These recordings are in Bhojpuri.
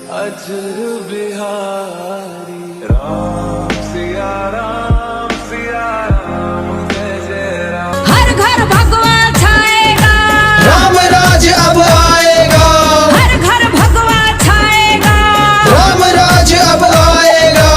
अजर बिहारी राम सिया राम सिया राम जय जय राम। हर घर भगवा छाएगा, राम राज अब आएगा। हर घर भगवा छाएगा, राम राज अब आएगा।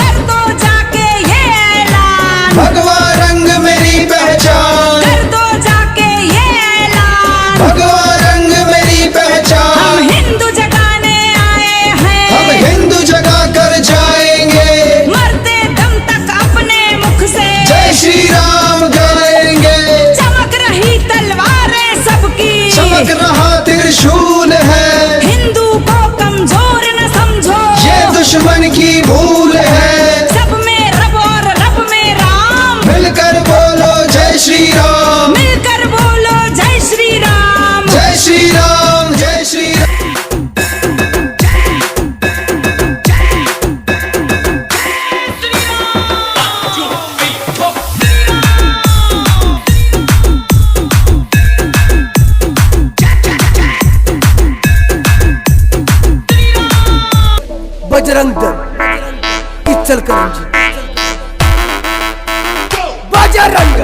कर दो जाके ये ऐलान, भगवा रंग मेरी पहचान। कर दो जाके ये ऐलान, भगवा रंग मेरी पहचान। हम हिंदू जगाने आए हैं, हम हिंदू जगा कर जाएंगे। मरते दम तक अपने मुख से जय श्री राम गाएंगे। चमक रही तलवारें सबकी, चमक रहा त्रिशूल है। हिंदू को कमजोर न समझो, ये दुश्मन की भूल है। सब में रब और रब में राम, मिलकर बोलो जय श्री राम। मिलकर बोलो जय श्री राम। जय श्री राम जय श्री राम। बजरंग दल इचलकरंजी बजरंग